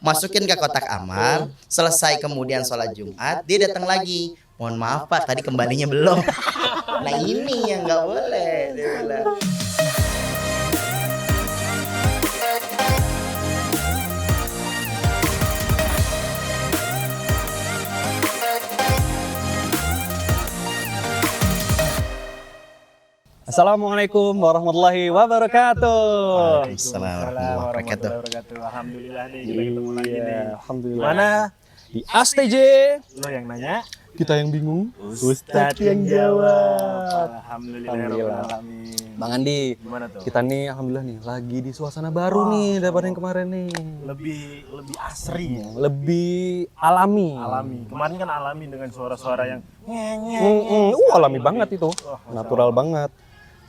masukin ke kotak amal, selesai kemudian sholat Jumat, dia datang lagi. Mohon maaf Pak, tadi kembalinya belum. Nah ini yang nggak boleh, dia bilang. Assalamualaikum warahmatullahi wabarakatuh. Waalaikumsalam warahmatullahi wabarakatuh. Alhamdulillah nih kita ketemu lagi nih. Alhamdulillah. Mana? Di ASTJ. Lo yang nanya, Kita yang bingung. Ustadz yang jawab. Alhamdulillah. Bang Andi, Gimana tuh? kita nih alhamdulillah nih lagi di suasana baru nih daripada yang kemarin nih. Lebih asri ya. Lebih alami. Alami. Kemarin kan alami dengan suara-suara yang Alami banget itu. Natural banget.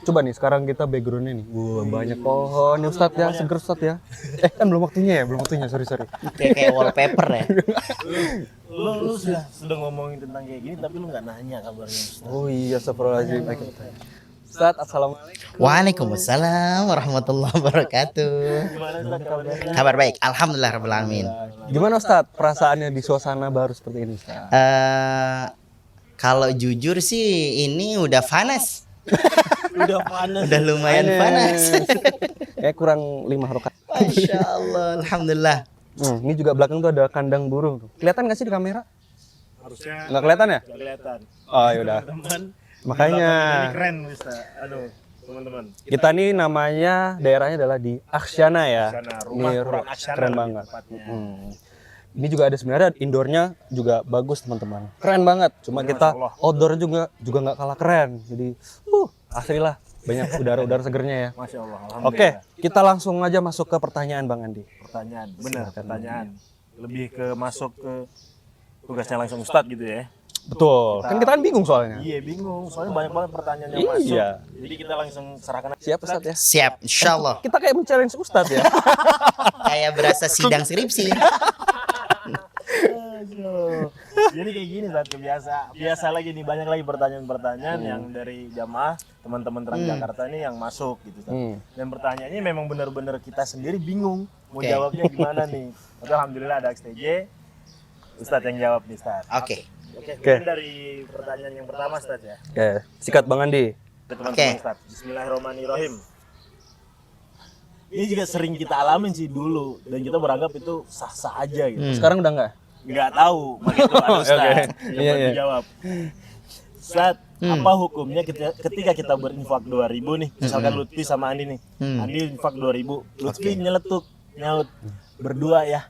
Coba nih sekarang kita backgroundnya nih. Banyak pohon ya Ustadz ya, seger Ustadz ya. Kan belum waktunya, sorry. Kayak wallpaper ya. Lu sudah ngomongin tentang kayak gini tapi lu nggak nanya kabarnya Ustadz. Oh iya, astagfirullahaladzim. Ustadz, assalamualaikum. Waalaikumsalam warahmatullahi wabarakatuh. Gimana Ustadz kabarnya? Kabar baik, alhamdulillah rabbil alamin. Gimana Ustadz perasaannya di suasana baru seperti ini Ustadz? Kalau jujur sih ini udah panas. Udah panas. Udah lumayan panas. Kayak kurang 5 rakaat. Masya Allah, alhamdulillah. Ini juga belakang tuh ada kandang burung tuh. Kelihatan nggak sih di kamera? Harusnya Nggak kelihatan ya? nggak kelihatan. Oh yaudah. Teman. Makanya Ini keren Ustadz. Aduh, teman-teman. kita nih namanya daerahnya adalah di Aksyana ya. Aksyana, rumah Ini Quran Aksyana keren lebih banget. tepatnya. Ini juga ada sebenarnya indoornya juga bagus teman-teman. Keren banget. Cuma kita Allah. outdoor juga nggak kalah keren. Jadi asli lah. Banyak udara segernya ya. Masya Allah. Oke, Alhamdulillah. kita langsung aja masuk ke pertanyaan Bang Andi. Pertanyaan, benar pertanyaan. Lebih ke masuk ke tugasnya langsung Ustadz gitu ya. Betul. Kan kita kan bingung soalnya. Iya bingung, soalnya banyak banget pertanyaan yang masuk. Iya. Jadi kita langsung serahkan aja. Siap Ustadz ya? Siap, insya Allah. Kita kayak men-challenge Ustadz ya. Kayak berasa sidang skripsi. Aduh. Jadi kayak gini saat biasa lagi nih, banyak lagi pertanyaan-pertanyaan yang dari jamaah teman-teman Transjakarta ini yang masuk gitu Ustadz. Dan pertanyaannya memang benar-benar kita sendiri bingung mau Oke. jawabnya gimana nih. Tapi alhamdulillah ada XTJ, Ustadz yang jawab nih Ustadz. Oke. Oke, mungkin dari pertanyaan yang pertama Ustadz ya. Oke, sikat Bang Andi. Ke teman-teman Oke. Ustadz. Bismillahirrahmanirrahim. Ini juga sering kita alamin sih dulu dan kita beranggap itu sah-sah aja gitu. Sekarang udah enggak? Nggak tahu, makanya itu ada Ustadz Oke. yang Iya, buat iya. dijawab. Ustadz, apa hukumnya ketika kita berinfak 2.000 nih, misalkan Lutfi sama Andi nih. Andi infak 2.000, Lutfi nyeletuk, nyaut, berdua ya.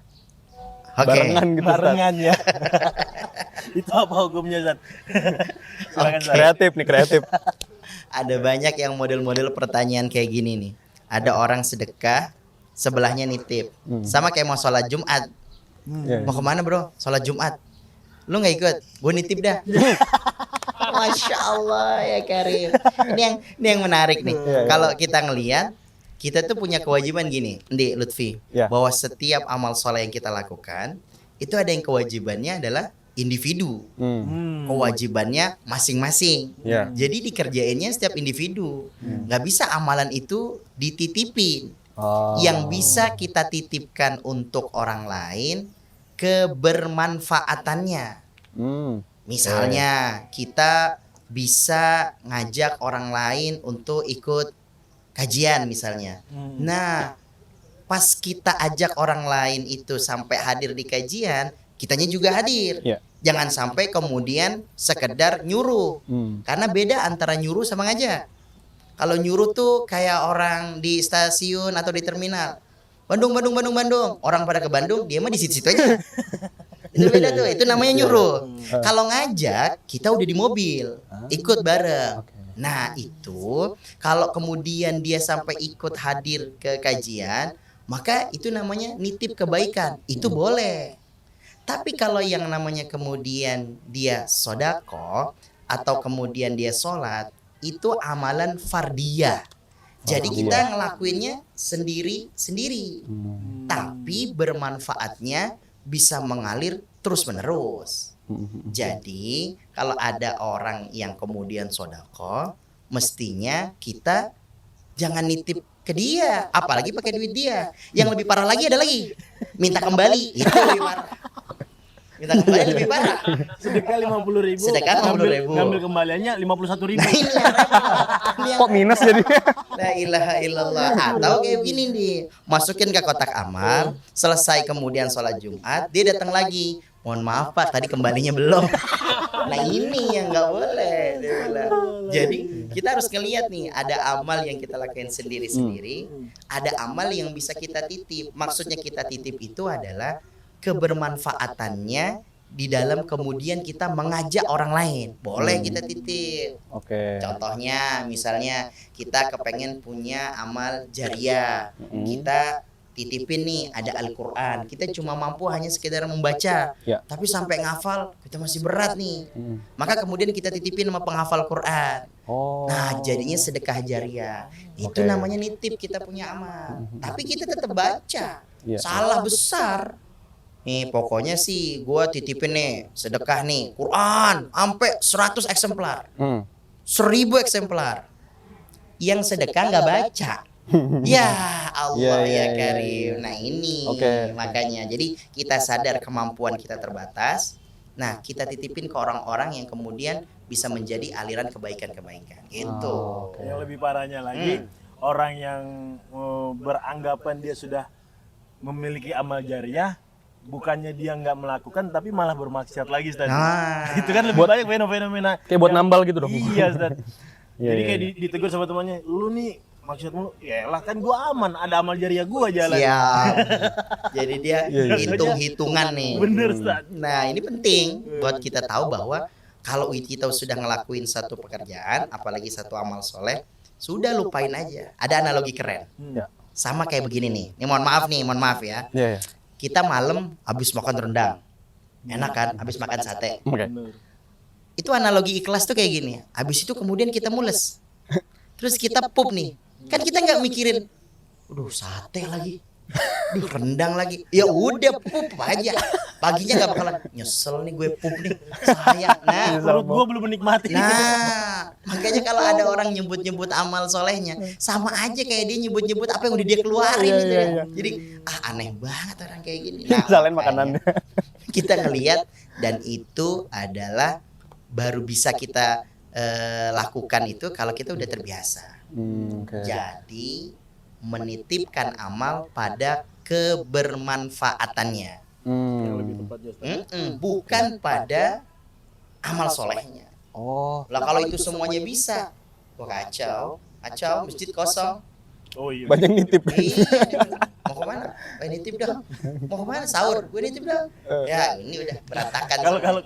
Oke. Barengan gitu Ustadz. Barengan ya. Itu apa hukumnya Ustadz? Silakan Ustadz. Kreatif nih, kreatif. Ada banyak yang model-model pertanyaan kayak gini nih. Ada orang sedekah, sebelahnya nitip. Sama kayak mau sholat Jumat. Iya. Mau kemana bro? Sholat Jumat. Lu nggak ikut? Gue nitip dah. Masya Allah ya Karim. Ini yang menarik nih. Iya. Kalau kita ngelihat, kita tuh punya kewajiban gini, Ndi Lutfi, Iya. bahwa setiap amal soleh yang kita lakukan, itu ada yang kewajibannya adalah individu. Kewajibannya masing-masing. Iya. Jadi dikerjainnya setiap individu. Nggak bisa amalan itu dititipin. Oh. Yang bisa kita titipkan untuk orang lain kebermanfaatannya. Misalnya kita bisa ngajak orang lain untuk ikut kajian misalnya. Nah, pas kita ajak orang lain itu sampai hadir di kajian, kitanya juga hadir. Iya. Jangan sampai kemudian sekedar nyuruh. Karena beda antara nyuruh sama ngajak. Kalau nyuruh tuh kayak orang di stasiun atau di terminal. Bandung. Orang pada ke Bandung, dia mah di situ-situ aja. Itu beda tuh, itu namanya nyuruh. Kalau ngajak, kita udah di mobil, ikut bareng. Nah itu, kalau kemudian dia sampai ikut hadir ke kajian, maka itu namanya nitip kebaikan. Itu boleh. Tapi kalau yang namanya kemudian dia sodako atau kemudian dia sholat, itu amalan fardiyah. Jadi kita ngelakuinnya sendiri-sendiri. Tapi bermanfaatnya bisa mengalir terus-menerus. Jadi kalau ada orang yang kemudian sodako, mestinya kita jangan nitip ke dia, apalagi pakai duit dia. Yang lebih parah lagi ada lagi. minta kembali itu lebih parah. Minta kembali lebih parah. Sedekah 50.000. Sedekah 50.000. Ngambil kembaliannya 51.000. Nah ini yang repot. Kok minus jadi? La ilaha illallah. Atau kayak gini nih, masukin ke kotak amal, selesai kemudian sholat Jumat, dia datang lagi. Mohon maaf Pak, tadi kembalinya belum. Nah ini yang nggak boleh. Dia bilang. Jadi kita harus ngelihat nih, ada amal yang kita lakukan sendiri-sendiri, ada amal yang bisa kita titip. Maksudnya kita titip itu adalah kebermanfaatannya di dalam kemudian kita mengajak orang lain. Boleh kita titip. Oke. Contohnya misalnya kita kepengen punya amal jariah, kita titipin nih ada Al-Quran, kita cuma mampu hanya sekedar membaca, Ya. tapi sampai ngafal kita masih berat nih, maka kemudian kita titipin sama penghafal Quran. Oh. Nah jadinya sedekah jariah. Itu Oke. namanya nitip kita punya amal, tapi kita tetap baca. Iya. Salah besar. Nih pokoknya sih gua titipin nih sedekah nih Quran sampai 100 eksemplar, 1000 eksemplar. Yang sedekah nggak baca. Ya Allah Ya, ya Karim. Nah ini Oke. makanya jadi kita sadar kemampuan kita terbatas. Nah kita titipin ke orang-orang yang kemudian bisa menjadi aliran kebaikan-kebaikan gitu. Yang lebih parahnya lagi, orang yang beranggapan dia sudah memiliki amal jariah, bukannya dia nggak melakukan tapi malah bermaksiat lagi Ustaz. Nah. Itu kan lebih banyak fenomena Kayak buat nambal gitu dong. Iya Ustaz. Iya, Jadi iya, kayak ditegur sama temannya, lu nih maksud lu, ya lah kan gua aman, ada amal jariah gua jalan. Siap. Jadi dia Iya, iya. hitung-hitungan nih. Bener Ustaz. Nah ini penting buat kita tahu bahwa kalau kita sudah ngelakuin satu pekerjaan, apalagi satu amal soleh, sudah lupain aja. Ada analogi keren. Ya. Sama kayak begini nih. Ini mohon maaf ya. Iya, iya. Kita malam habis makan rendang, enak kan? Habis makan sate. Oke. Bener. Itu analogi ikhlas tuh kayak gini. Habis itu kemudian kita mules. Terus kita pup nih. Kan kita nggak mikirin, aduh sate lagi, aduh rendang lagi. Ya udah pup aja. Paginya nggak bakalan nyesel nih gue pup nih. Sayang. Nah, Perut gua belum menikmati. nah, makanya kalau ada orang nyebut-nyebut amal solehnya, sama aja kayak dia nyebut-nyebut apa yang udah dia keluarin Iya, gitu iya, ya. iya. Jadi aneh banget orang kayak gini. Salahin makanya makanannya. kita ngelihat dan itu adalah baru bisa kita lakukan itu kalau kita udah terbiasa. Oke. Jadi menitipkan amal pada kebermanfaatannya, Yang lebih tepatnya Ustaz. bukan pada amal solehnya. Oh. Lah kalau itu semuanya bisa, wah kacau, masjid kosong. Oh iya. Banyak nitip. Iya, mau kemana? Nitip dong. Mau kemana? Sahur, gue nitip dong. Ya ini udah berantakan. Kalau semua.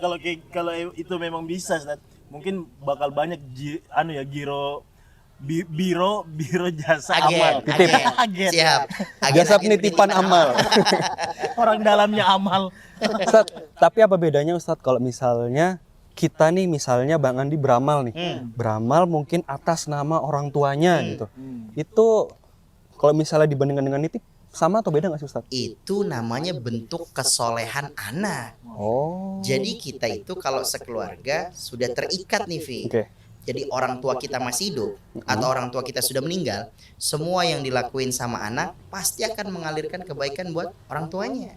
kalau itu memang bisa Ustaz, mungkin bakal banyak biro jasa amal. Agen. Siap. Jasa penitipan amal. Orang dalamnya amal. Ustadz, tapi apa bedanya Ustadz kalau misalnya kita nih misalnya Bang Andi beramal nih. Beramal mungkin atas nama orang tuanya gitu. Itu kalau misalnya dibandingkan dengan nitip sama atau beda nggak sih Ustadz? Itu namanya bentuk kesolehan anak. Oh. Jadi kita itu kalau sekeluarga sudah terikat nih Vi. Oke. Jadi orang tua kita masih hidup atau orang tua kita sudah meninggal, semua yang dilakuin sama anak pasti akan mengalirkan kebaikan buat orang tuanya.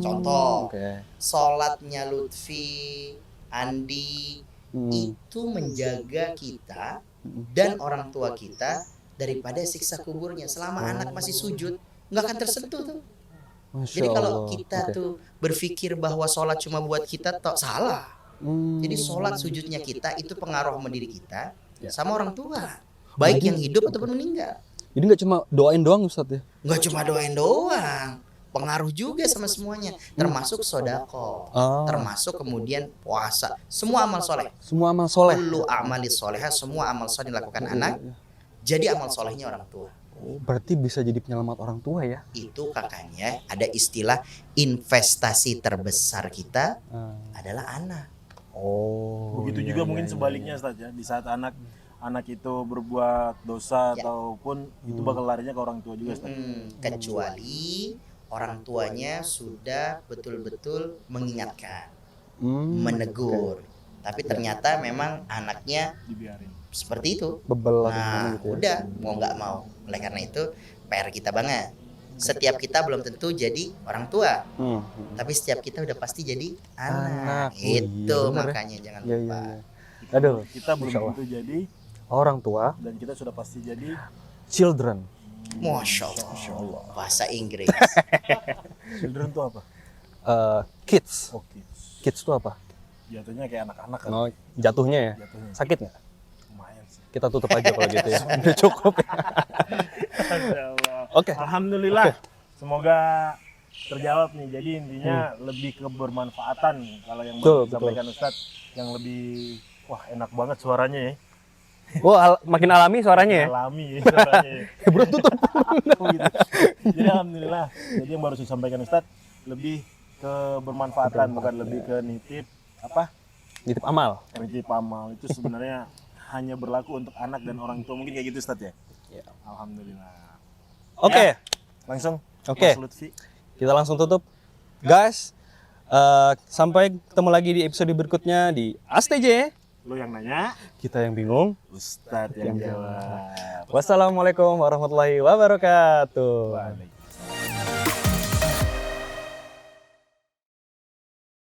Contoh, Oke. sholatnya Lutfi, Andi itu menjaga kita dan orang tua kita daripada siksa kuburnya. Selama anak masih sujud, nggak akan tersentuh tuh. Masya Jadi kalau Allah. kita Oke. tuh berpikir bahwa sholat cuma buat kita, salah. Jadi sholat sujudnya kita itu pengaruh sama diri kita sama orang tua, baik yang hidup ataupun meninggal. Jadi nggak cuma doain doang Ustadz ya? Nggak cuma doain doang, pengaruh juga sama semuanya, termasuk sodako, termasuk kemudian puasa, semua amal soleh. Semua amal soleh. Kullu amali soleha, semua amal soleh dilakukan anak. Jadi amal solehnya orang tua. Oh, berarti bisa jadi penyelamat orang tua ya? Itu kakaknya ada istilah investasi terbesar kita adalah anak. Oh. Begitu iya, juga iya, mungkin iya. sebaliknya Ustaz ya. Di saat anak itu berbuat dosa Ya. ataupun itu bakal larinya ke orang tua juga Ustaz. Kecuali orang tuanya sudah betul-betul mengingatkan, menegur. Tapi ternyata memang anaknya Dibiarin. seperti itu. Bebel atau Nah, gimana gitu ya? udah mau nggak mau. Oleh karena itu PR kita banget. setiap kita belum tentu jadi orang tua, tapi setiap kita udah pasti jadi anak. Oh iya, Itu bener ya. makanya jangan Iya, lupa. iya, iya. Aduh, Kita belum Masya Allah. tentu jadi orang tua, dan kita sudah pasti jadi children. Masya Allah. Bahasa Inggris. children itu apa? Kids. Oke. Kids itu apa? Jatuhnya kayak anak-anak kan. Oh, jatuhnya ya. Jatuhnya. Sakit nggak? Lumayan sih. Kita tutup aja kalau gitu ya. Udah cukup ya. Masya Allah. Oke. Alhamdulillah. Semoga terjawab nih. Jadi intinya lebih ke bermanfaatan kalau yang Betul, disampaikan Ustadz yang lebih wah enak banget suaranya ya. Oh, makin alami suaranya ya. Alami ya suaranya. Ya. Bro tutup. Oh, gitu. Jadi alhamdulillah. Jadi yang baru disampaikan Ustadz lebih ke bermanfaatan bukan lebih ke nitip apa? Nitip amal. Nitip amal itu sebenarnya hanya berlaku untuk anak dan orang tua mungkin kayak gitu Ustadz ya. Ya. Alhamdulillah. Oke. Langsung. Oke. Mas Lutfi. Kita langsung tutup. Guys, sampai ketemu lagi di episode berikutnya di ASTJ. Lu yang nanya, Kita yang bingung. Ustadz yang jawab. Wassalamualaikum warahmatullahi wabarakatuh. Waalaikumsalam.